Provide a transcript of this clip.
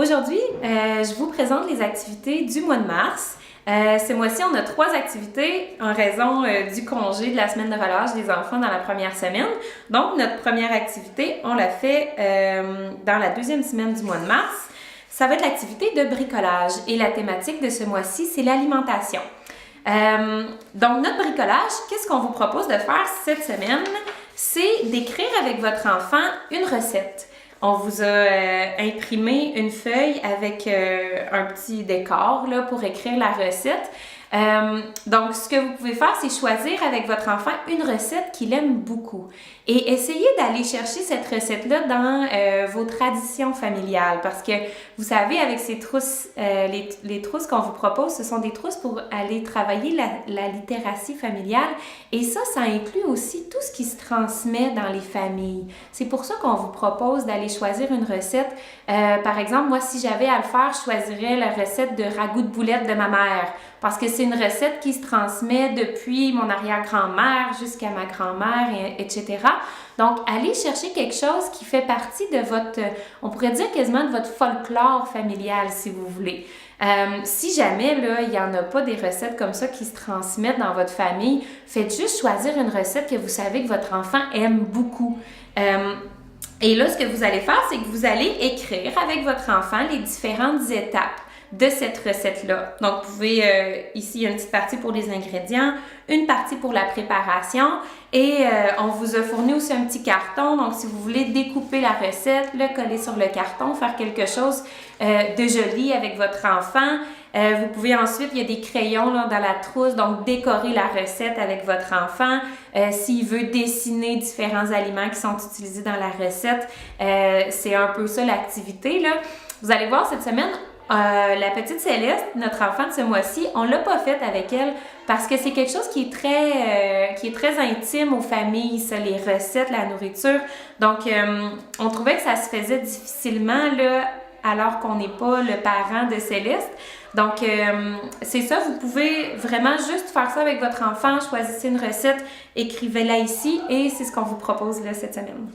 Aujourd'hui, je vous présente les activités du mois de mars. Ce mois-ci, on a 3 activités en raison du congé de la semaine de relâche des enfants dans la première semaine. Donc, notre première activité, on l'a fait dans la deuxième semaine du mois de mars. Ça va être l'activité de bricolage et la thématique de ce mois-ci, c'est l'alimentation. Donc, notre bricolage, qu'est-ce qu'on vous propose de faire cette semaine? C'est d'écrire avec votre enfant une recette. On vous a imprimé une feuille avec un petit décor là, pour écrire la recette. Donc, ce que vous pouvez faire, c'est choisir avec votre enfant une recette qu'il aime beaucoup. Et essayez d'aller chercher cette recette-là dans vos traditions familiales. Parce que, vous savez, avec ces trousses, les trousses qu'on vous propose, ce sont des trousses pour aller travailler la littératie familiale. Et ça inclut aussi tout ce qui se transmet dans les familles. C'est pour ça qu'on vous propose d'aller choisir une recette. Par exemple, moi, si j'avais à le faire, je choisirais la recette de ragoût de boulettes de ma mère. Parce que c'est une recette qui se transmet depuis mon arrière-grand-mère jusqu'à ma grand-mère, etc. Donc, allez chercher quelque chose qui fait partie de votre, on pourrait dire quasiment de votre folklore familial, si vous voulez. Si jamais, là, il n'y en a pas des recettes comme ça qui se transmettent dans votre famille, faites juste choisir une recette que vous savez que votre enfant aime beaucoup. Et là, ce que vous allez faire, c'est que vous allez écrire avec votre enfant les différentes étapes de cette recette-là. Donc, vous pouvez, ici, il y a une petite partie pour les ingrédients, une partie pour la préparation et on vous a fourni aussi un petit carton. Donc, si vous voulez découper la recette, le coller sur le carton, faire quelque chose de joli avec votre enfant. Vous pouvez ensuite, il y a des crayons là, dans la trousse, donc décorer la recette avec votre enfant. S'il veut dessiner différents aliments qui sont utilisés dans la recette, c'est un peu ça l'activité, là. Vous allez voir cette semaine, la petite Céleste, notre enfant de ce mois-ci, on l'a pas faite avec elle parce que c'est quelque chose qui est très intime aux familles, ça, les recettes, la nourriture. Donc, on trouvait que ça se faisait difficilement là, alors qu'on n'est pas le parent de Céleste. Donc, c'est ça, vous pouvez vraiment juste faire ça avec votre enfant, choisissez une recette, écrivez-la ici et c'est ce qu'on vous propose là, cette semaine.